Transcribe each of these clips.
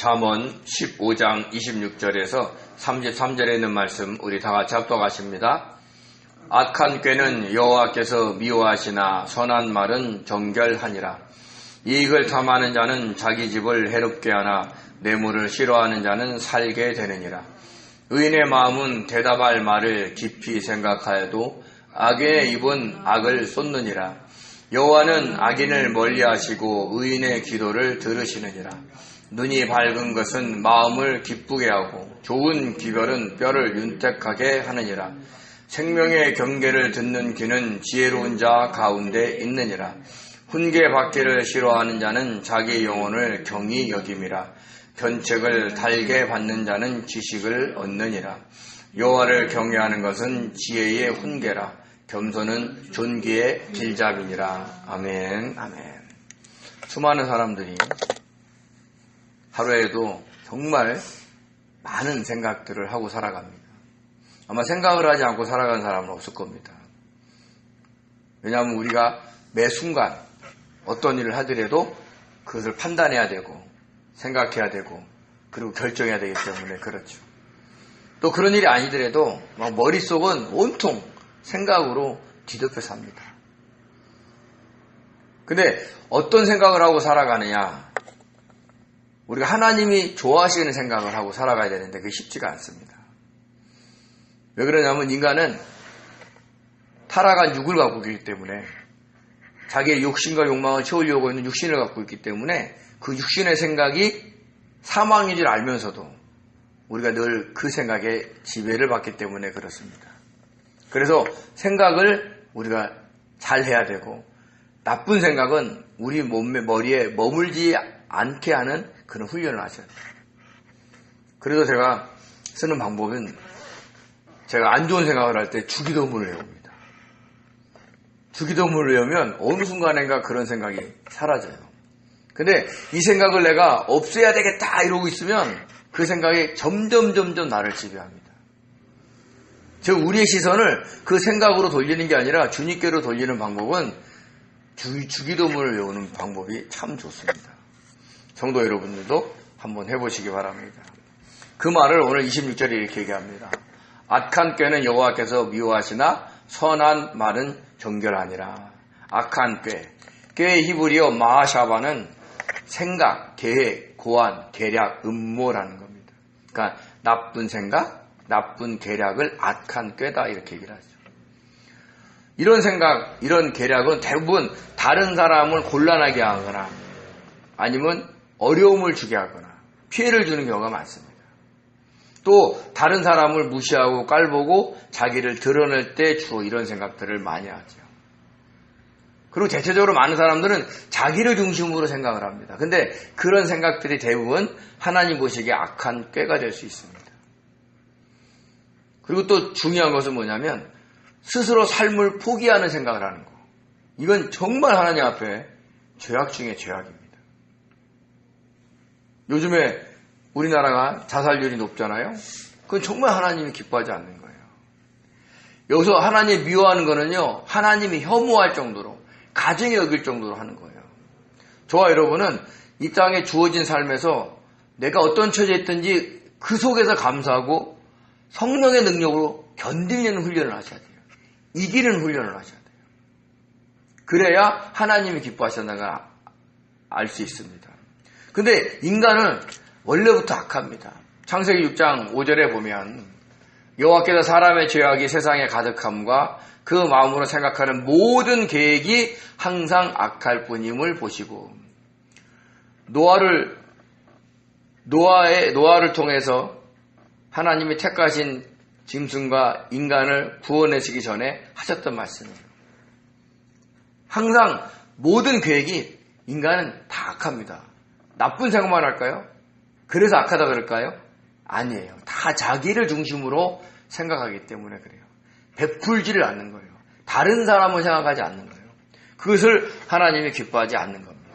잠언 15장 26절에서 33절에 있는 말씀 우리 다 같이 합독하십니다. 악한 꾀는 여호와께서 미워하시나 선한 말은 정결하니라. 이익을 탐하는 자는 자기 집을 해롭게 하나 뇌물을 싫어하는 자는 살게 되느니라. 의인의 마음은 대답할 말을 깊이 생각하여도 악의 입은 악을 쏟느니라. 여호와는 악인을 멀리하시고 의인의 기도를 들으시느니라. 눈이 밝은 것은 마음을 기쁘게 하고 좋은 기별은 뼈를 윤택하게 하느니라. 생명의 경계를 듣는 귀는 지혜로운 자 가운데 있느니라. 훈계받기를 싫어하는 자는 자기 영혼을 경히 여김이라. 견책을 달게 받는 자는 지식을 얻느니라. 여호와를 경외하는 것은 지혜의 훈계라. 겸손은 존귀의 길잡이니라. 아멘. 아멘. 수많은 사람들이 하루에도 정말 많은 생각들을 하고 살아갑니다. 아마 생각을 하지 않고 살아가는 사람은 없을 겁니다. 왜냐하면 우리가 매 순간 어떤 일을 하더라도 그것을 판단해야 되고 생각해야 되고 그리고 결정해야 되기 때문에 그렇죠. 또 그런 일이 아니더라도 막 머릿속은 온통 생각으로 뒤덮여 삽니다. 근데 어떤 생각을 하고 살아가느냐? 우리가 하나님이 좋아하시는 생각을 하고 살아가야 되는데 그게 쉽지가 않습니다. 왜 그러냐면 인간은 타락한 육을 갖고 있기 때문에 자기의 욕심과 욕망을 채우려고 있는 육신을 갖고 있기 때문에 그 육신의 생각이 사망인 줄 알면서도 우리가 늘 그 생각에 지배를 받기 때문에 그렇습니다. 그래서 생각을 우리가 잘 해야 되고 나쁜 생각은 우리 머리에 머물지 않게 하는 그런 훈련을 하셔야 돼요. 그래서 제가 쓰는 방법은 제가 안 좋은 생각을 할 때 주기도문을 외웁니다. 주기도문을 외우면 어느 순간인가 그런 생각이 사라져요. 근데 이 생각을 내가 없애야 되겠다 이러고 있으면 그 생각이 점점 나를 지배합니다. 즉 우리의 시선을 그 생각으로 돌리는 게 아니라 주님께로 돌리는 방법은 주기도문을 외우는 방법이 참 좋습니다. 성도 여러분들도 한번 해보시기 바랍니다. 그 말을 오늘 26절에 이렇게 얘기합니다. 악한 꾀는 여호와께서 미워하시나 선한 말은 정결하니라. 악한 꾀. 꾀의 히브리어 마하샤바는 생각, 계획, 고안, 계략, 음모라는 겁니다. 그러니까 나쁜 생각, 나쁜 계략을 악한 꾀다 이렇게 얘기를 하죠. 이런 생각, 이런 계략은 대부분 다른 사람을 곤란하게 하거나 아니면 어려움을 주게 하거나 피해를 주는 경우가 많습니다. 또 다른 사람을 무시하고 깔보고 자기를 드러낼 때 주로 이런 생각들을 많이 하죠. 그리고 대체적으로 많은 사람들은 자기를 중심으로 생각을 합니다. 근데 그런 생각들이 대부분 하나님 보시기에 악한 꾀가 될 수 있습니다. 그리고 또 중요한 것은 뭐냐면 스스로 삶을 포기하는 생각을 하는 거. 이건 정말 하나님 앞에 죄악 중에 죄악입니다. 요즘에 우리나라가 자살률이 높잖아요. 그건 정말 하나님이 기뻐하지 않는 거예요. 여기서 하나님이 미워하는 거는요. 하나님이 혐오할 정도로 가증히 여길 정도로 하는 거예요. 저와 여러분은 이 땅에 주어진 삶에서 내가 어떤 처지에 있든지 그 속에서 감사하고 성령의 능력으로 견디는 훈련을 하셔야 돼요. 이기는 훈련을 하셔야 돼요. 그래야 하나님이 기뻐하신다는 걸 알 수 있습니다. 근데 인간은 원래부터 악합니다. 창세기 6장 5절에 보면 여호와께서 사람의 죄악이 세상에 가득함과 그 마음으로 생각하는 모든 계획이 항상 악할 뿐임을 보시고 노아를 통해서 하나님이 택하신 짐승과 인간을 구원하시기 전에 하셨던 말씀이에요. 항상 모든 계획이 인간은 다 악합니다. 나쁜 생각만 할까요? 그래서 악하다 그럴까요? 아니에요. 다 자기를 중심으로 생각하기 때문에 그래요. 베풀지를 않는 거예요. 다른 사람을 생각하지 않는 거예요. 그것을 하나님이 기뻐하지 않는 겁니다.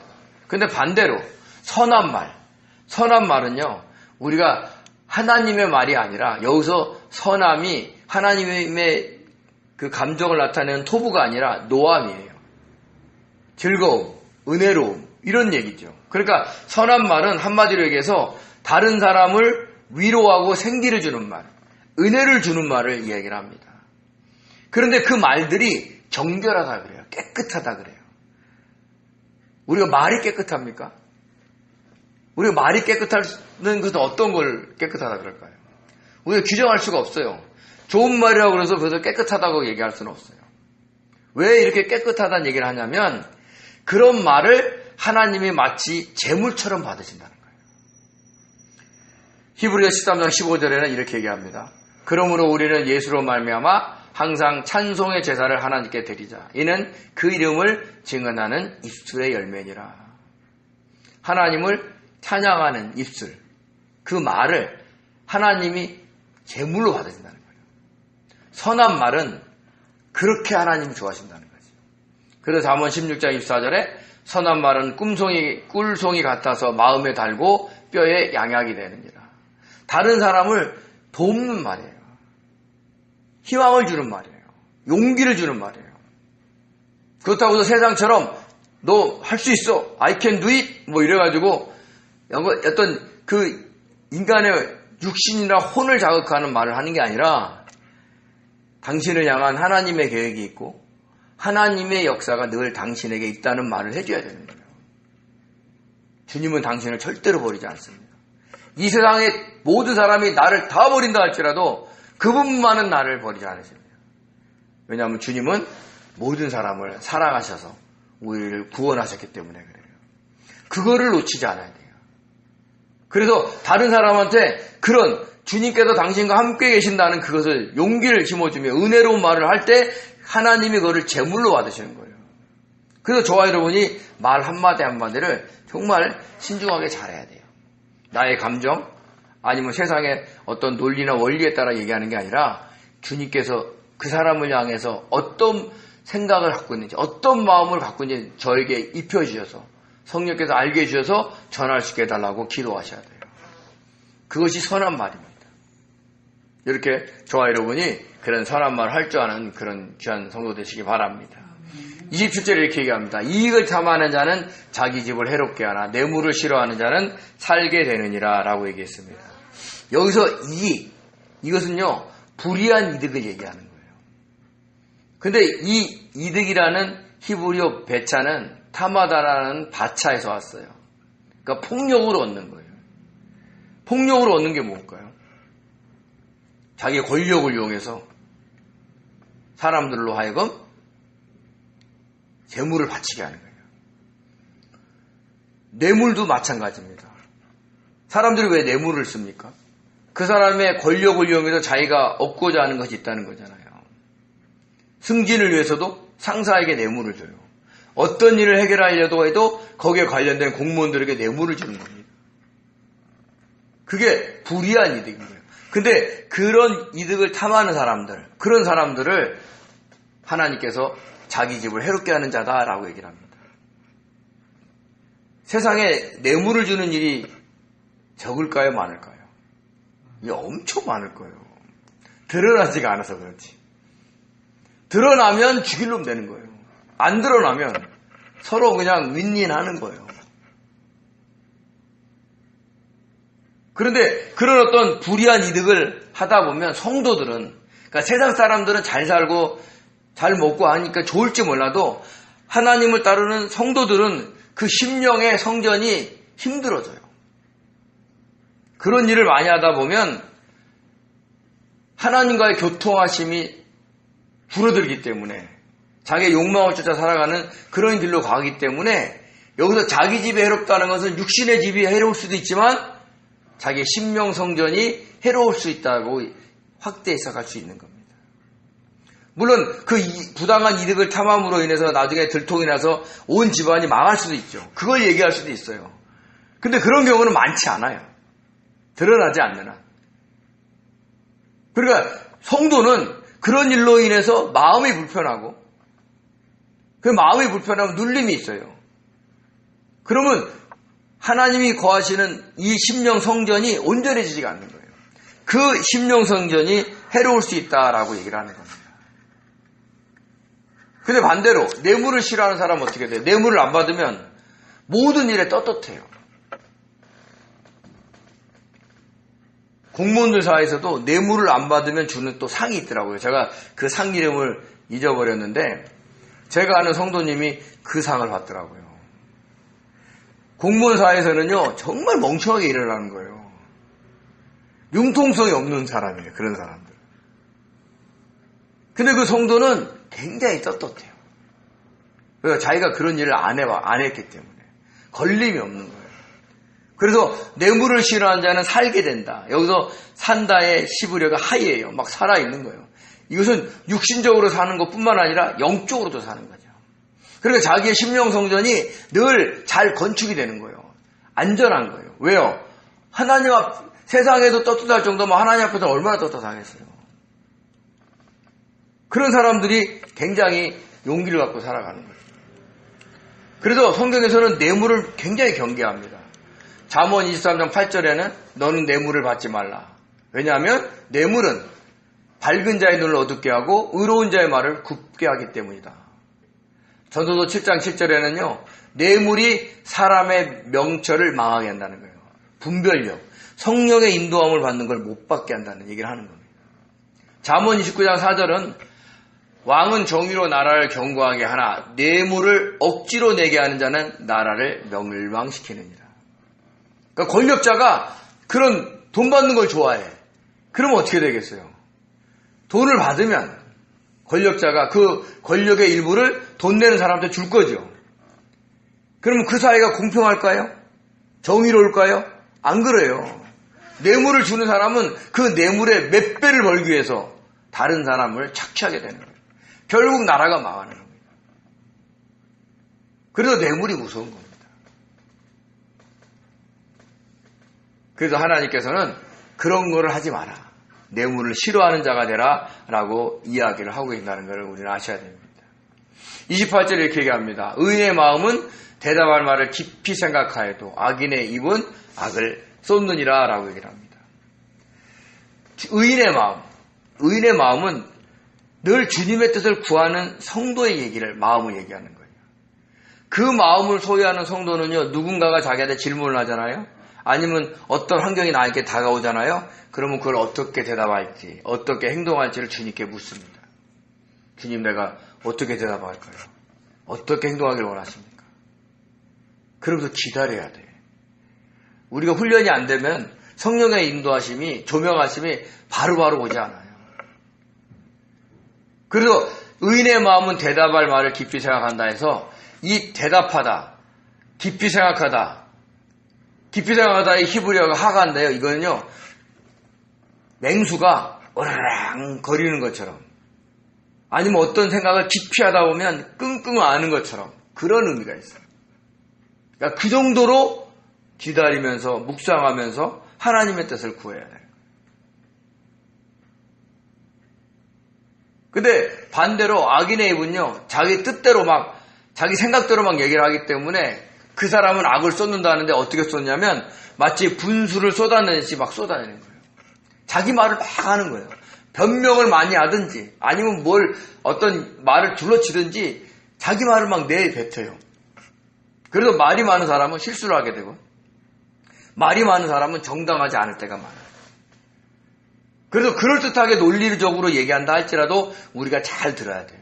근데 반대로 선한 말은요. 우리가 하나님의 말이 아니라 여기서 선함이 하나님의 그 감정을 나타내는 토부가 아니라 노함이에요. 즐거움, 은혜로움 이런 얘기죠. 그러니까 선한 말은 한마디로 얘기해서 다른 사람을 위로하고 생기를 주는 말, 은혜를 주는 말을 이야기를 합니다. 그런데 그 말들이 정결하다 그래요. 깨끗하다 그래요. 우리가 말이 깨끗합니까? 우리가 말이 깨끗한 것은 어떤 걸 깨끗하다 그럴까요? 우리가 규정할 수가 없어요. 좋은 말이라고 그래서 그것을 깨끗하다고 얘기할 수는 없어요. 왜 이렇게 깨끗하다는 얘기를 하냐면 그런 말을 하나님이 마치 제물처럼 받으신다는 거예요. 히브리서 13장 15절에는 이렇게 얘기합니다. 그러므로 우리는 예수로 말미암아 항상 찬송의 제사를 하나님께 드리자. 이는 그 이름을 증언하는 입술의 열매니라. 하나님을 찬양하는 입술, 그 말을 하나님이 제물로 받으신다는 거예요. 선한 말은 그렇게 하나님이 좋아하신다는 거죠. 그래서 잠언 16장 24절에 선한 말은 꿀송이 같아서 마음에 달고 뼈에 양약이 되느니라. 다른 사람을 돕는 말이에요. 희망을 주는 말이에요. 용기를 주는 말이에요. 그렇다고 해서 세상처럼 너 할 수 있어. I can do it. 뭐 이래가지고 어떤 그 인간의 육신이나 혼을 자극하는 말을 하는 게 아니라 당신을 향한 하나님의 계획이 있고 하나님의 역사가 늘 당신에게 있다는 말을 해줘야 되는 거예요. 주님은 당신을 절대로 버리지 않습니다. 이 세상의 모든 사람이 나를 다 버린다 할지라도 그분만은 나를 버리지 않으십니다. 왜냐하면 주님은 모든 사람을 사랑하셔서 우리를 구원하셨기 때문에 그래요. 그거를 놓치지 않아야 돼요. 그래서 다른 사람한테 그런 주님께서 당신과 함께 계신다는 그것을 용기를 심어주며 은혜로운 말을 할 때 하나님이 그것을 제물로 받으시는 거예요. 그래서 저와 여러분이 말 한마디 한마디를 정말 신중하게 잘해야 돼요. 나의 감정 아니면 세상의 어떤 논리나 원리에 따라 얘기하는 게 아니라 주님께서 그 사람을 향해서 어떤 생각을 갖고 있는지 어떤 마음을 갖고 있는지 저에게 입혀주셔서 성령께서 알게 해주셔서 전할 수 있게 해달라고 기도하셔야 돼요. 그것이 선한 말입니다. 이렇게 저와 여러분이 그런 선한 말을 할 줄 아는 그런 귀한 성도 되시기 바랍니다. 27절에 이렇게 얘기합니다. 이익을 탐하는 자는 자기 집을 해롭게 하나 뇌물을 싫어하는 자는 살게 되느니라 라고 얘기했습니다. 여기서 이것은요 불이한 이득을 얘기하는 거예요. 근데 이 이득이라는 히브리어 배차는 타마다라는 바차에서 왔어요. 그러니까 폭력으로 얻는 거예요. 폭력으로 얻는 게 뭘까요? 자기의 권력을 이용해서 사람들로 하여금 재물을 바치게 하는 거예요. 뇌물도 마찬가지입니다. 사람들이 왜 뇌물을 씁니까? 그 사람의 권력을 이용해서 자기가 얻고자 하는 것이 있다는 거잖아요. 승진을 위해서도 상사에게 뇌물을 줘요. 어떤 일을 해결하려고 해도 거기에 관련된 공무원들에게 뇌물을 주는 겁니다. 그게 불이한 이득인 거예요. 근데 그런 이득을 탐하는 사람들, 그런 사람들을 하나님께서 자기 집을 해롭게 하는 자다라고 얘기를 합니다. 세상에 뇌물을 주는 일이 적을까요, 많을까요? 이게 엄청 많을 거예요. 드러나지가 않아서 그렇지. 드러나면 죽일 놈 되는 거예요. 안 드러나면 서로 그냥 윈윈하는 거예요. 그런데 그런 어떤 불이한 이득을 하다 보면 성도들은, 그러니까 세상 사람들은 잘 살고 잘 먹고 하니까 좋을지 몰라도 하나님을 따르는 성도들은 그 심령의 성전이 힘들어져요. 그런 일을 많이 하다 보면 하나님과의 교통하심이 줄어들기 때문에 자기의 욕망을 쫓아 살아가는 그런 길로 가기 때문에 여기서 자기 집이 해롭다는 것은 육신의 집이 해로울 수도 있지만 자기의 심령 성전이 해로울 수 있다고 확대해서 갈 수 있는 겁니다. 물론 그 부당한 이득을 탐함으로 인해서 나중에 들통이 나서 온 집안이 망할 수도 있죠. 그걸 얘기할 수도 있어요. 근데 그런 경우는 많지 않아요. 드러나지 않는 한. 그러니까 성도는 그런 일로 인해서 마음이 불편하고 그 마음이 불편하면 눌림이 있어요. 그러면 하나님이 거하시는 이 심령 성전이 온전해지지가 않는 거예요. 그 심령 성전이 해로울 수 있다라고 얘기를 하는 겁니다. 근데 반대로 뇌물을 싫어하는 사람은 어떻게 돼요? 뇌물을 안 받으면 모든 일에 떳떳해요. 공무원들 사이에서도 뇌물을 안 받으면 주는 또 상이 있더라고요. 제가 그 상 이름을 잊어버렸는데 제가 아는 성도님이 그 상을 받더라고요. 공무원 사이에서는요 정말 멍청하게 일을 하는 거예요. 융통성이 없는 사람이에요. 그런 사람들. 근데 그 성도는 굉장히 떳떳해요. 그러니까 자기가 그런 일을 안 했기 때문에 걸림이 없는 거예요. 그래서 뇌물을 싫어하는 자는 살게 된다. 여기서 산다의 시부려가 하이예요. 막 살아있는 거예요. 이것은 육신적으로 사는 것뿐만 아니라 영적으로도 사는 거죠. 그러니까 자기의 심령 성전이 늘 잘 건축이 되는 거예요. 안전한 거예요. 왜요? 하나님 앞, 세상에도 떳떳할 정도면 하나님 앞에서 얼마나 떳떳하겠어요. 그런 사람들이 굉장히 용기를 갖고 살아가는 거예요. 그래서 성경에서는 뇌물을 굉장히 경계합니다. 잠언 23장 8절에는 너는 뇌물을 받지 말라. 왜냐하면 뇌물은 밝은 자의 눈을 어둡게 하고 의로운 자의 말을 굽게 하기 때문이다. 전도서 7장 7절에는요. 뇌물이 사람의 명철을 망하게 한다는 거예요. 분별력, 성령의 인도함을 받는 걸 못 받게 한다는 얘기를 하는 겁니다. 잠언 29장 4절은 왕은 정의로 나라를 견고하게 하나 뇌물을 억지로 내게 하는 자는 나라를 멸망시키느니라. 그러니까 권력자가 그런 돈 받는 걸 좋아해. 그러면 어떻게 되겠어요? 돈을 받으면 권력자가 그 권력의 일부를 돈 내는 사람한테 줄 거죠. 그러면 그 사회가 공평할까요? 정의로울까요? 안 그래요. 뇌물을 주는 사람은 그 뇌물의 몇 배를 벌기 위해서 다른 사람을 착취하게 되는 거예요. 결국 나라가 망하는 겁니다. 그래서 뇌물이 무서운 겁니다. 그래서 하나님께서는 그런 거를 하지 마라. 뇌물을 싫어하는 자가 되라 라고 이야기를 하고 있다는 것을 우리는 아셔야 됩니다. 28절에 이렇게 얘기합니다. 의인의 마음은 대답할 말을 깊이 생각하여도 악인의 입은 악을 쏟느니라 라고 얘기를 합니다. 의인의 마음은 늘 주님의 뜻을 구하는 성도의 마음을 얘기하는 거예요. 그 마음을 소유하는 성도는요, 누군가가 자기한테 질문을 하잖아요. 아니면 어떤 환경이 나에게 다가오잖아요. 그러면 그걸 어떻게 대답할지, 어떻게 행동할지를 주님께 묻습니다. 주님, 내가 어떻게 대답할까요? 어떻게 행동하기를 원하십니까? 그러면서 기다려야 돼. 우리가 훈련이 안 되면 성령의 인도하심이, 조명하심이 바로바로 오지 않아요. 그래서 의인의 마음은 대답할 말을 깊이 생각한다 해서 이 대답하다, 깊이 생각하다의 히브리어가 하가인데요. 이거는요, 맹수가 어라랑 거리는 것처럼, 아니면 어떤 생각을 깊이 하다 보면 끙끙 앓는 것처럼 그런 의미가 있어요. 그러니까 그 정도로 기다리면서 묵상하면서 하나님의 뜻을 구해야 돼요. 근데 반대로 악인의 입은요, 자기 뜻대로 자기 생각대로 얘기를 하기 때문에 그 사람은 악을 쏟는다는데 어떻게 쏟냐면 마치 분수를 쏟아내듯이 막 쏟아내는 거예요. 자기 말을 막 하는 거예요. 변명을 많이 하든지 아니면 어떤 말을 둘러치든지 자기 말을 막 내뱉어요. 그래서 말이 많은 사람은 실수를 하게 되고 말이 많은 사람은 정당하지 않을 때가 많아요. 그래서 그럴듯하게 논리적으로 얘기한다 할지라도 우리가 잘 들어야 돼요.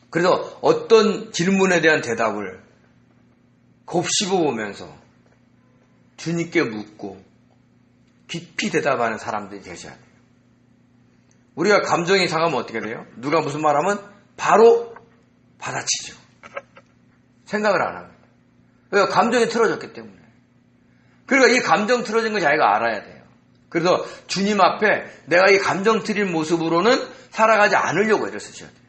그래서 어떤 질문에 대한 대답을 곱씹어보면서 주님께 묻고 깊이 대답하는 사람들이 계셔야 돼요. 우리가 감정이 상하면 어떻게 돼요? 누가 무슨 말하면 바로 받아치죠. 생각을 안 합니다. 왜요? 감정이 틀어졌기 때문에. 그러니까 이 감정 틀어진 거 자기가 알아야 돼요. 그래서 주님 앞에 내가 이 감정 틀린 모습으로는 살아가지 않으려고 애를 쓰셔야 돼요.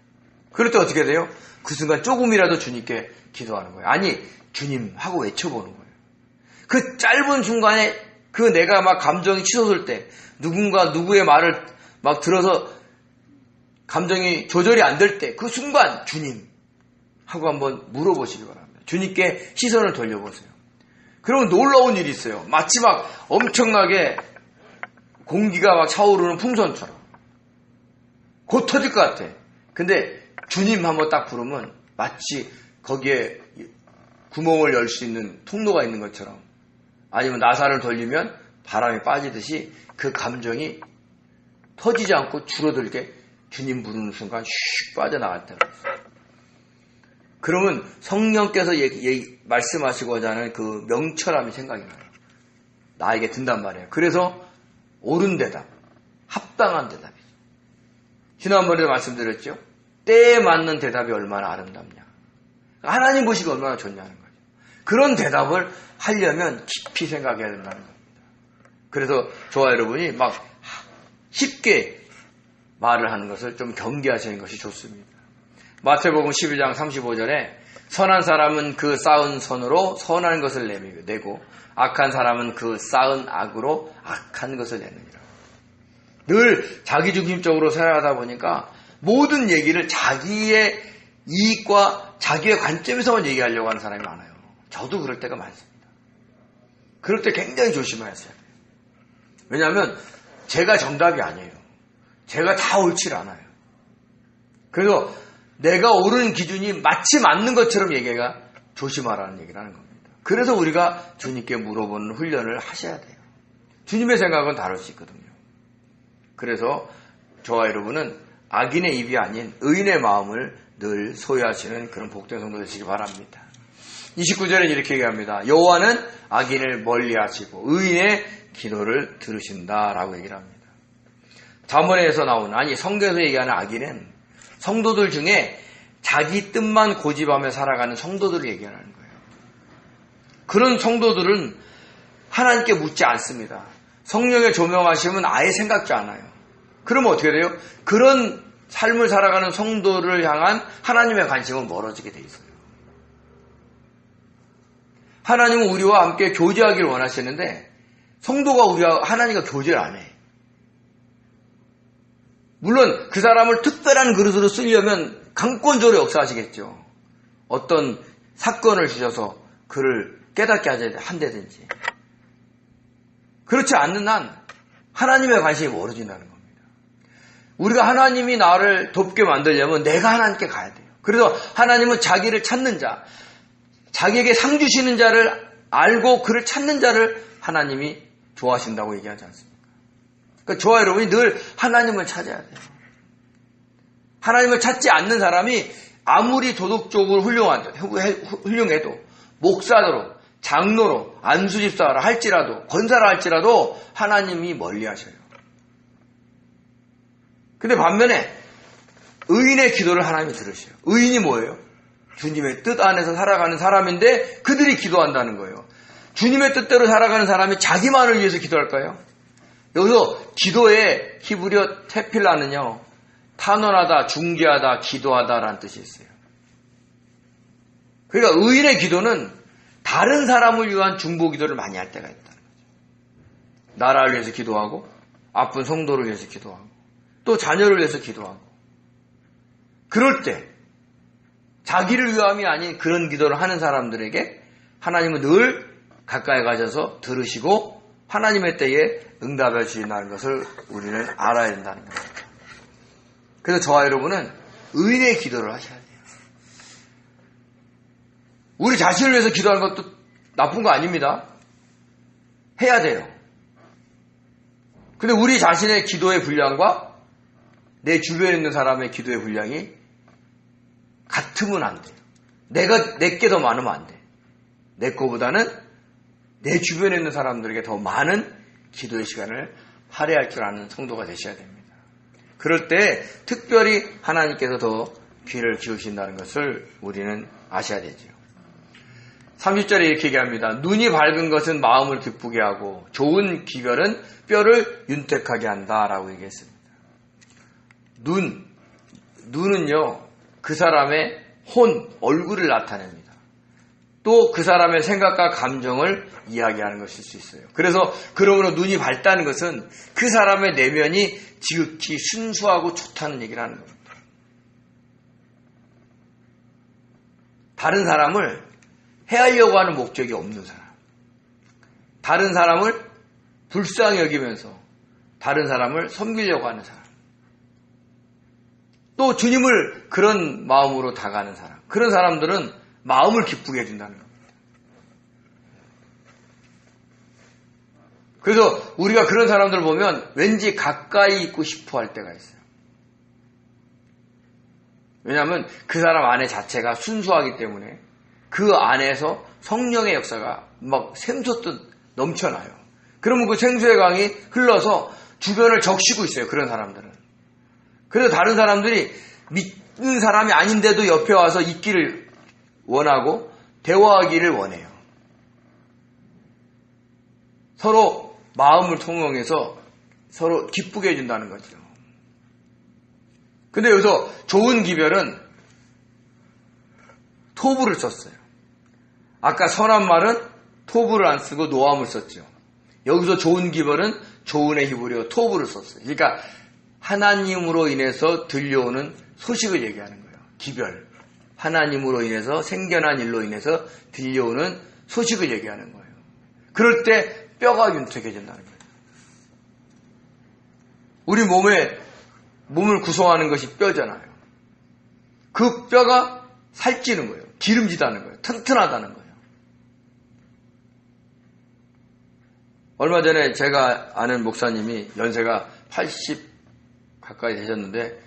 그럴 때 어떻게 돼요? 그 순간 조금이라도 주님께 기도하는 거예요. 아니, 주님 하고 외쳐보는 거예요. 그 짧은 순간에 내가 감정이 치솟을 때 누구의 말을 들어서 감정이 조절이 안 될 때 그 순간 주님 하고 한번 물어보시기 바랍니다. 주님께 시선을 돌려보세요. 그러면 놀라운 일이 있어요. 마치 엄청나게 공기가 차오르는 풍선처럼 곧 터질 것 같아. 근데 주님 한번 딱 부르면 마치 거기에 구멍을 열 수 있는 통로가 있는 것처럼, 아니면 나사를 돌리면 바람이 빠지듯이 그 감정이 터지지 않고 줄어들게 주님 부르는 순간 슉 빠져나갈 때가 있어요. 그러면 성령께서 말씀하시고자 하는 그 명철함이 생각이 나요. 나에게 든단 말이에요. 그래서 옳은 대답, 합당한 대답이죠. 지난번에도 말씀드렸죠. 때에 맞는 대답이 얼마나 아름답냐. 하나님 보시기 얼마나 좋냐는 거죠. 그런 대답을 하려면 깊이 생각해야 된다는 겁니다. 그래서 저와 여러분이 막 쉽게 말을 하는 것을 좀 경계하시는 것이 좋습니다. 마태복음 12장 35절에 선한 사람은 그 쌓은 선으로 선한 것을 내고 악한 사람은 그 쌓은 악으로 악한 것을 내느니라. 늘 자기중심적으로 생각하다 보니까 모든 얘기를 자기의 이익과 자기의 관점에서만 얘기하려고 하는 사람이 많아요. 저도 그럴 때가 많습니다. 그럴 때 굉장히 조심하셔야 돼요. 왜냐하면 제가 정답이 아니에요. 제가 다 옳지 않아요. 그래서 내가 옳은 기준이 마치 맞는 것처럼 얘기가 조심하라는 얘기라는 겁니다. 그래서 우리가 주님께 물어보는 훈련을 하셔야 돼요. 주님의 생각은 다를 수 있거든요. 그래서 저와 여러분은 악인의 입이 아닌 의인의 마음을 늘 소유하시는 그런 복된 성도 되시기 바랍니다. 29절에 이렇게 얘기합니다. 여호와는 악인을 멀리하시고 의인의 기도를 들으신다라고 얘기를 합니다. 잠언에서 나온 성경에서 얘기하는 악인은 성도들 중에 자기 뜻만 고집하며 살아가는 성도들을 얘기하는 거예요. 그런 성도들은 하나님께 묻지 않습니다. 성령의 조명하심은 아예 생각지 않아요. 그러면 어떻게 돼요? 그런 삶을 살아가는 성도를 향한 하나님의 관심은 멀어지게 돼 있어요. 하나님은 우리와 함께 교제하기를 원하시는데 성도가 우리와 하나님과 교제를 안 해. 물론 그 사람을 특별한 그릇으로 쓰려면 강권적으로 역사하시겠죠. 어떤 사건을 주셔서 그를 깨닫게 한다든지. 그렇지 않는 한 하나님의 관심이 멀어진다는 겁니다. 우리가 하나님이 나를 돕게 만들려면 내가 하나님께 가야 돼요. 그래서 하나님은 자기를 찾는 자, 자기에게 상 주시는 자를 알고 그를 찾는 자를 하나님이 좋아하신다고 얘기하지 않습니까? 그러니까 저와 여러분이 늘 하나님을 찾아야 돼요. 하나님을 찾지 않는 사람이 아무리 도덕적으로 훌륭해도 목사로, 장로로, 안수집사라 할지라도, 권사라 할지라도 하나님이 멀리하셔요. 근데 반면에 의인의 기도를 하나님이 들으셔요. 의인이 뭐예요? 주님의 뜻 안에서 살아가는 사람인데 그들이 기도한다는 거예요. 주님의 뜻대로 살아가는 사람이 자기만을 위해서 기도할까요? 여기서 기도의 히브리어 테필라는요, 탄원하다, 중재하다, 기도하다라는 뜻이 있어요. 그러니까 의인의 기도는 다른 사람을 위한 중보 기도를 많이 할 때가 있다는 거죠. 나라를 위해서 기도하고, 아픈 성도를 위해서 기도하고, 또 자녀를 위해서 기도하고. 그럴 때 자기를 위함이 아닌 그런 기도를 하는 사람들에게 하나님은 늘 가까이 가셔서 들으시고 하나님의 때에 응답해 주신다는 것을 우리는 알아야 된다는 겁니다. 그래서 저와 여러분은 의인의 기도를 하셔야 돼요. 우리 자신을 위해서 기도하는 것도 나쁜 거 아닙니다. 해야 돼요. 근데 우리 자신의 기도의 분량과 내 주변에 있는 사람의 기도의 분량이 같으면 안 돼요. 내게 더 많으면 안 돼. 내 거보다는 내 주변에 있는 사람들에게 더 많은 기도의 시간을 할애할 줄 아는 성도가 되셔야 됩니다. 그럴 때 특별히 하나님께서 더 귀를 기울이신다는 것을 우리는 아셔야 되죠. 30절에 이렇게 얘기합니다. 눈이 밝은 것은 마음을 기쁘게 하고 좋은 기별은 뼈를 윤택하게 한다라고 얘기했습니다. 눈은요, 그 사람의 얼굴을 나타냅니다. 또 그 사람의 생각과 감정을 이야기하는 것일 수 있어요. 그래서 그러므로 눈이 밝다는 것은 그 사람의 내면이 지극히 순수하고 좋다는 얘기를 하는 겁니다. 다른 사람을 해하려고 하는 목적이 없는 사람, 다른 사람을 불쌍히 여기면서 다른 사람을 섬기려고 하는 사람, 또 주님을 그런 마음으로 다가가는 사람, 그런 사람들은 마음을 기쁘게 해준다는 겁니다. 그래서 우리가 그런 사람들 보면 왠지 가까이 있고 싶어 할 때가 있어요. 왜냐하면 그 사람 안에 자체가 순수하기 때문에 그 안에서 성령의 역사가 막 샘솟듯 넘쳐나요. 그러면 그 생수의 강이 흘러서 주변을 적시고 있어요. 그런 사람들은. 그래서 다른 사람들이 믿는 사람이 아닌데도 옆에 와서 있기를 원하고 대화하기를 원해요. 서로 마음을 통용해서 서로 기쁘게 해준다는 거죠. 근데 여기서 좋은 기별은 토부를 썼어요. 아까 선한 말은 토부를 안 쓰고 노함을 썼죠. 여기서 좋은 기별은 좋은의 히브리어 토부를 썼어요. 그러니까 하나님으로 인해서 들려오는 소식을 얘기하는 거예요. 기별. 하나님으로 인해서 생겨난 일로 인해서 들려오는 소식을 얘기하는 거예요. 그럴 때 뼈가 윤택해진다는 거예요. 우리 몸을 구성하는 것이 뼈잖아요. 그 뼈가 살찌는 거예요. 기름지다는 거예요. 튼튼하다는 거예요. 얼마 전에 제가 아는 목사님이 연세가 80 가까이 되셨는데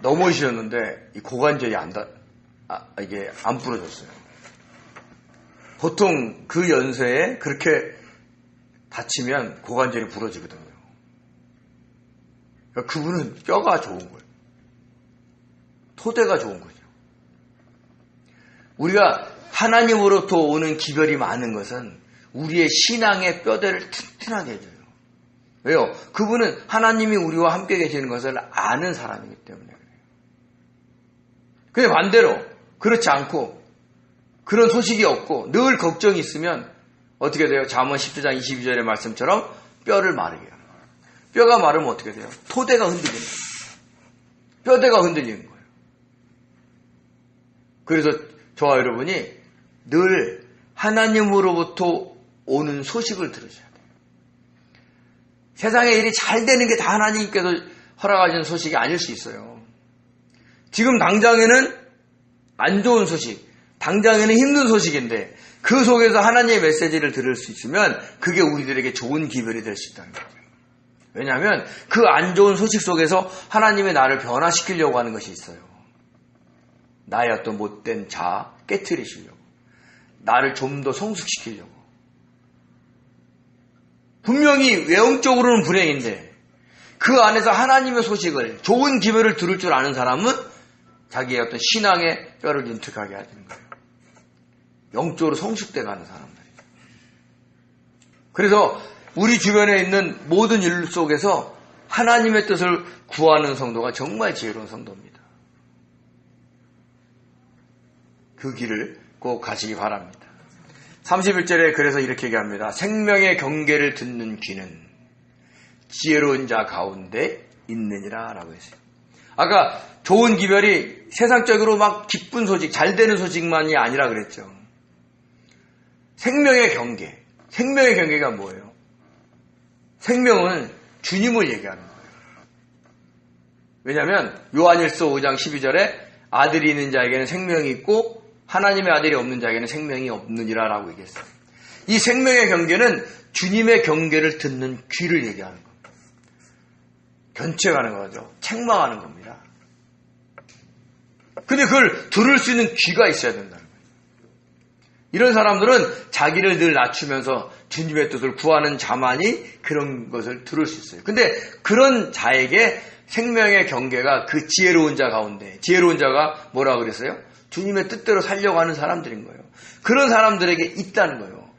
넘어지셨는데 이 고관절이 이게 안 부러졌어요. 보통 그 연세에 그렇게 다치면 고관절이 부러지거든요. 그러니까 그분은 뼈가 좋은 거예요. 토대가 좋은 거죠. 우리가 하나님으로부터 오는 기별이 많은 것은 우리의 신앙의 뼈대를 튼튼하게 해줘요. 왜요? 그분은 하나님이 우리와 함께 계시는 것을 아는 사람이기 때문에 그래요. 근데 반대로 그렇지 않고 그런 소식이 없고 늘 걱정이 있으면 어떻게 돼요? 잠언 10장 22절의 말씀처럼 뼈를 마르게 해요. 뼈가 마르면 어떻게 돼요? 토대가 흔들리는 거예요. 뼈대가 흔들리는 거예요. 그래서 저와 여러분이 늘 하나님으로부터 오는 소식을 들으셔야 돼요. 세상의 일이 잘 되는 게 다 하나님께서 허락하신 소식이 아닐 수 있어요. 지금 당장에는 안 좋은 소식, 당장에는 힘든 소식인데 그 속에서 하나님의 메시지를 들을 수 있으면 그게 우리들에게 좋은 기별이 될 수 있다는 거죠. 왜냐하면 그 안 좋은 소식 속에서 하나님의 나를 변화시키려고 하는 것이 있어요. 나의 어떤 못된 자 깨트리시려고, 나를 좀 더 성숙시키려고. 분명히 외형적으로는 불행인데 그 안에서 하나님의 소식을, 좋은 기별을 들을 줄 아는 사람은 자기의 어떤 신앙의 뼈를 윤택하게 하는 거예요. 영적으로 성숙돼 가는 사람들이죠. 그래서 우리 주변에 있는 모든 일 속에서 하나님의 뜻을 구하는 성도가 정말 지혜로운 성도입니다. 그 길을 꼭 가시기 바랍니다. 31절에 그래서 이렇게 얘기합니다. 생명의 경계를 듣는 귀는 지혜로운 자 가운데 있느니라 라고 했어요. 아까 좋은 기별이 세상적으로 막 기쁜 소식, 잘 되는 소식만이 아니라 그랬죠. 생명의 경계. 생명의 경계가 뭐예요? 생명은 주님을 얘기하는 거예요. 왜냐하면 요한일서 5장 12절에 아들이 있는 자에게는 생명이 있고 하나님의 아들이 없는 자에게는 생명이 없느니라 라고 얘기했어요. 이 생명의 경계는 주님의 경계를 듣는 귀를 얘기하는 겁니다. 견책하는 거죠. 책망하는 겁니다. 근데 그걸 들을 수 있는 귀가 있어야 된다는 거예요. 이런 사람들은 자기를 늘 낮추면서 주님의 뜻을 구하는 자만이 그런 것을 들을 수 있어요. 근데 그런 자에게 생명의 경계가 그 지혜로운 자 가운데, 지혜로운 자가 뭐라고 그랬어요? 주님의 뜻대로 살려고 하는 사람들인 거예요. 그런 사람들에게 있다는 거예요.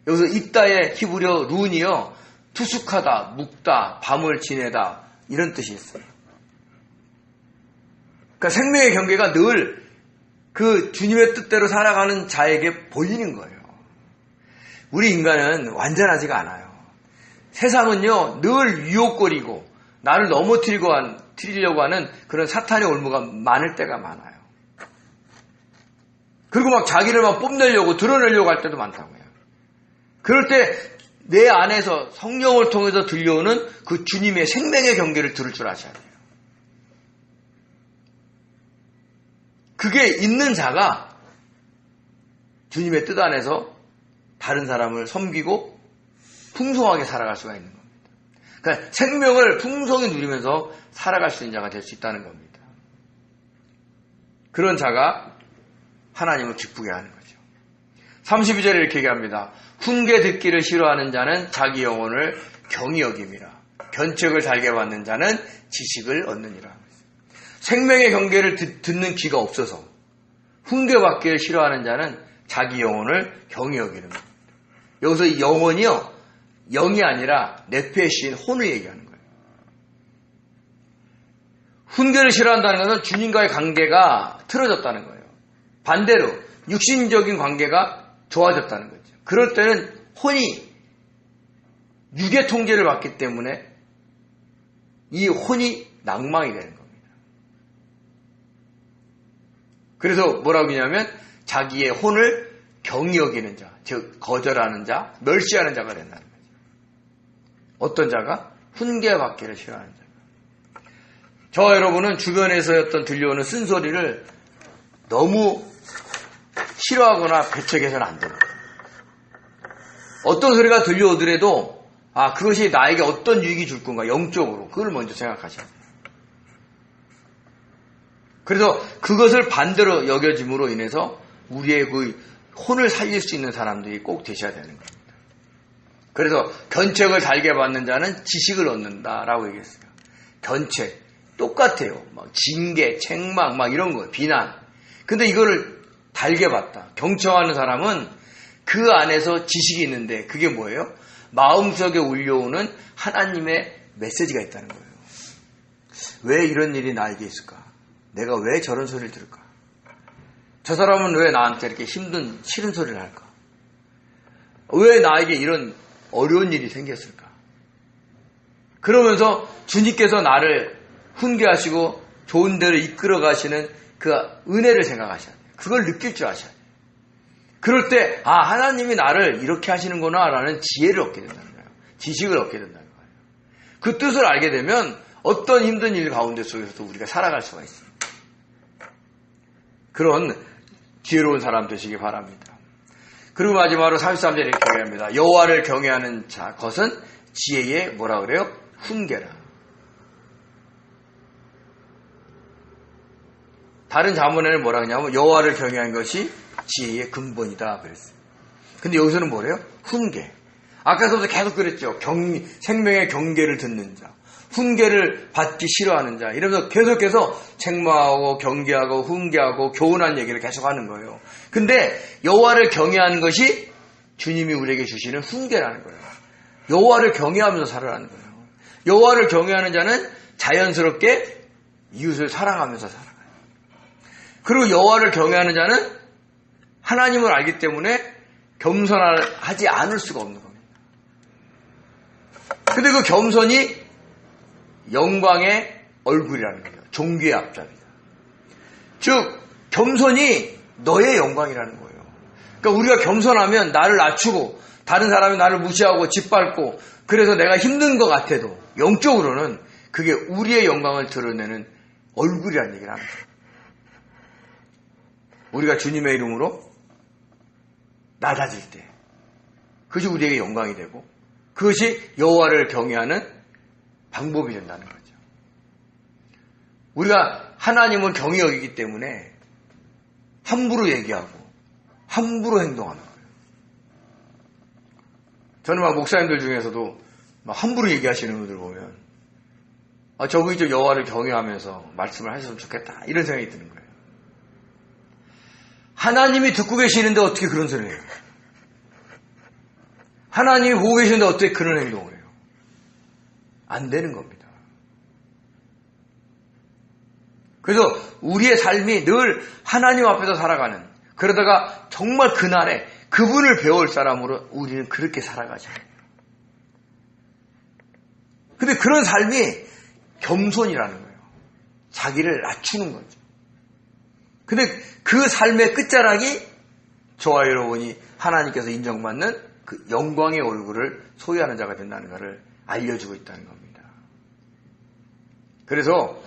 여기서 있다의 히브리어 룬이요, 투숙하다, 묵다, 밤을 지내다 이런 뜻이 있어요. 그러니까 생명의 경계가 늘 그 주님의 뜻대로 살아가는 자에게 보이는 거예요. 우리 인간은 완전하지가 않아요. 세상은요, 늘 유혹거리고 나를 넘어뜨리려고 하는 그런 사탄의 올무가 많을 때가 많아요. 그리고 막 자기를 막 뽐내려고 드러내려고 할 때도 많다고요. 그럴 때 내 안에서 성령을 통해서 들려오는 그 주님의 생명의 경계를 들을 줄 아셔야 돼요. 그게 있는 자가 주님의 뜻 안에서 다른 사람을 섬기고 풍성하게 살아갈 수가 있는 겁니다. 그러니까 생명을 풍성히 누리면서 살아갈 수 있는 자가 될 수 있다는 겁니다. 그런 자가 하나님을 기쁘게 하는 거죠. 32절에 이렇게 얘기합니다. 훈계 듣기를 싫어하는 자는 자기 영혼을 경히 여김이라. 견책을 달게 받는 자는 지식을 얻느니라. 생명의 경계를 듣는 귀가 없어서 훈계받기를 싫어하는 자는 자기 영혼을 경히 여기는 겁니다. 여기서 이 영혼이요, 영이 아니라 네페시인 혼을 얘기하는 거예요. 훈계를 싫어한다는 것은 주님과의 관계가 틀어졌다는 거예요. 반대로 육신적인 관계가 좋아졌다는 거죠. 그럴 때는 혼이 육의 통제를 받기 때문에 이 혼이 낭망이 되는 겁니다. 그래서 뭐라고 하냐면 자기의 혼을 경히 여기는 자, 즉 거절하는 자, 멸시하는 자가 된다는 거죠. 어떤 자가? 훈계받기를 싫어하는 자가. 저와 여러분은 주변에서 들려오는 쓴소리를 너무 싫어하거나 배척해서는 안 됩니다. 어떤 소리가 들려오더라도 그것이 나에게 어떤 유익이 줄 건가, 영적으로 그걸 먼저 생각하셔야 돼요. 그래서 그것을 반대로 여겨짐으로 인해서 우리의 그 혼을 살릴 수 있는 사람들이 꼭 되셔야 되는 겁니다. 그래서 견책을 달게 받는 자는 지식을 얻는다라고 얘기했어요. 견책 똑같아요. 막 징계, 책망 막 이런 거예요. 비난. 근데 이거를 달게 받다. 경청하는 사람은 그 안에서 지식이 있는데 그게 뭐예요? 마음속에 울려오는 하나님의 메시지가 있다는 거예요. 왜 이런 일이 나에게 있을까? 내가 왜 저런 소리를 들을까? 저 사람은 왜 나한테 이렇게 힘든 싫은 소리를 할까? 왜 나에게 이런 어려운 일이 생겼을까? 그러면서 주님께서 나를 훈계하시고 좋은 데로 이끌어 가시는 그 은혜를 생각하셔야 돼요. 그걸 느낄 줄 아셔야 돼요. 그럴 때 하나님이 나를 이렇게 하시는구나 라는 지혜를 얻게 된다는 거예요. 지식을 얻게 된다는 거예요. 그 뜻을 알게 되면 어떤 힘든 일 가운데 속에서도 우리가 살아갈 수가 있습니다. 그런 지혜로운 사람 되시기 바랍니다. 그리고 마지막으로 33절에 이렇게 얘기합니다. 여호와를 경외하는 자 것은 지혜의 뭐라 그래요? 훈계라. 다른 자문에는 뭐라 하냐면 여호와를 경외하는 것이 지혜의 근본이다 그랬어요. 근데 여기서는 뭐래요? 훈계. 아까서부터 계속 그랬죠. 생명의 경계를 듣는 자, 훈계를 받기 싫어하는 자, 이러면서 계속해서 책망하고 경계하고 훈계하고 교훈한 얘기를 계속하는 거예요. 근데 여호와를 경외하는 것이 주님이 우리에게 주시는 훈계라는 거예요. 여호와를 경외하면서 살아라는 거예요. 여호와를 경외하는 자는 자연스럽게 이웃을 사랑하면서 살아가요. 그리고 여호와를 경외하는 자는 하나님을 알기 때문에 겸손하지 않을 수가 없는 겁니다. 근데 그 겸손이 영광의 얼굴이라는 거예요. 종교의 앞잡이다. 즉 겸손이 너의 영광이라는 거예요. 그러니까 우리가 겸손하면 나를 낮추고 다른 사람이 나를 무시하고 짓밟고 그래서 내가 힘든 것 같아도 영적으로는 그게 우리의 영광을 드러내는 얼굴이라는 얘기를 하는 거예요. 우리가 주님의 이름으로 낮아질 때 그것이 우리에게 영광이 되고 그것이 여호와를 경외하는 방법이 된다는 거죠. 우리가 하나님을 경히 여기기 때문에 함부로 얘기하고 함부로 행동하는 거예요. 저는 목사님들 중에서도 함부로 얘기하시는 분들 보면 저분이 좀 여호와를 경외하면서 말씀을 하셨으면 좋겠다 이런 생각이 드는 거예요. 하나님이 듣고 계시는데 어떻게 그런 소리를 해요? 하나님이 보고 계시는데 어떻게 그런 행동을 해요? 안 되는 겁니다. 그래서 우리의 삶이 늘 하나님 앞에서 살아가는, 그러다가 정말 그날에 그분을 배울 사람으로 우리는 그렇게 살아가죠. 근데 그런 삶이 겸손이라는 거예요. 자기를 낮추는 거죠. 근데 그 삶의 끝자락이 저와 여러분이 하나님께서 인정받는 그 영광의 얼굴을 소유하는 자가 된다는 것을 알려주고 있다는 겁니다. 그래서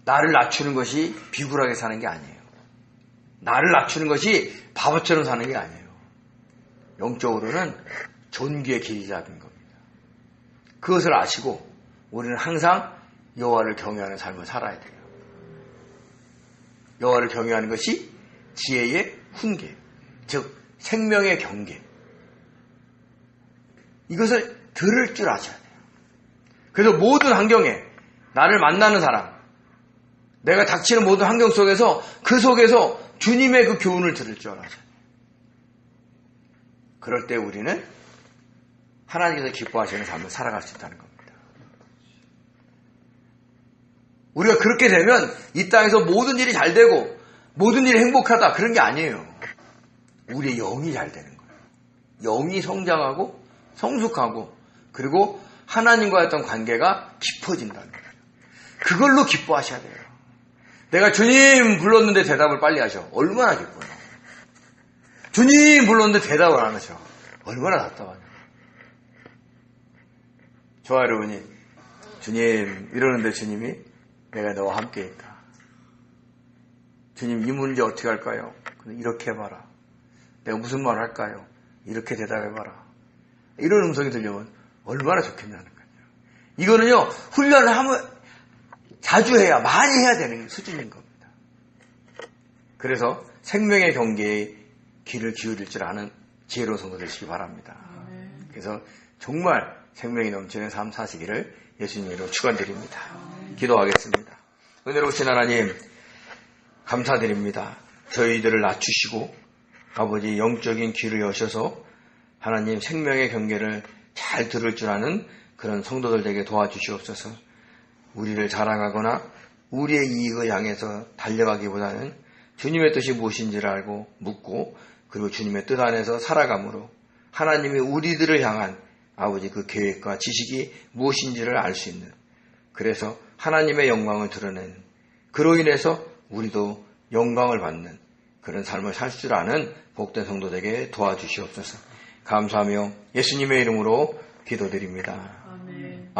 나를 낮추는 것이 비굴하게 사는 게 아니에요. 나를 낮추는 것이 바보처럼 사는 게 아니에요. 영적으로는 존귀의 길이라는 겁니다. 그것을 아시고 우리는 항상 여호와를 경외하는 삶을 살아야 돼요. 여호와를 경외하는 것이 지혜의 훈계, 즉 생명의 경계. 이것을 들을 줄 아셔야 돼요. 그래서 모든 환경에 나를 만나는 사람, 내가 닥치는 모든 환경 속에서 그 속에서 주님의 그 교훈을 들을 줄 알아야 돼요. 그럴 때 우리는 하나님께서 기뻐하시는 삶을 살아갈 수 있다는 겁니다. 우리가 그렇게 되면 이 땅에서 모든 일이 잘 되고 모든 일이 행복하다 그런 게 아니에요. 우리의 영이 잘 되는 거예요. 영이 성장하고 성숙하고 그리고 하나님과의 어떤 관계가 깊어진다는 거예요. 그걸로 기뻐하셔야 돼요. 내가 주님 불렀는데 대답을 빨리 하셔. 얼마나 기뻐요. 주님 불렀는데 대답을 안 하셔. 얼마나 답답하냐. 저와 여러분이 주님 이러는데 주님이 내가 너와 함께 있다. 주님 이 문제 어떻게 할까요? 이렇게 해봐라. 내가 무슨 말 할까요? 이렇게 대답해봐라. 이런 음성이 들려면 얼마나 좋겠냐는 거죠. 이거는요 훈련을 하면 자주 해야 많이 해야 되는 수준인 겁니다. 그래서 생명의 경계에 귀를 기울일 줄 아는 지혜로운 성도 되시기 바랍니다. 그래서 정말 생명이 넘치는 삶 사시기를 예수님으로 축원드립니다. 기도하겠습니다. 은혜로우신 하나님 감사드립니다. 저희들을 낮추시고 아버지 영적인 귀를 여셔서 하나님 생명의 경계를 잘 들을 줄 아는 그런 성도들 되게 도와주시옵소서. 우리를 자랑하거나 우리의 이익을 향해서 달려가기보다는 주님의 뜻이 무엇인지를 알고 묻고 그리고 주님의 뜻 안에서 살아감으로 하나님이 우리들을 향한 아버지 그 계획과 지식이 무엇인지를 알 수 있는 그래서 하나님의 영광을 드러내는 그로 인해서 우리도 영광을 받는 그런 삶을 살 줄 아는 복된 성도되게 도와주시옵소서. 감사하며 예수님의 이름으로 기도드립니다. 아멘.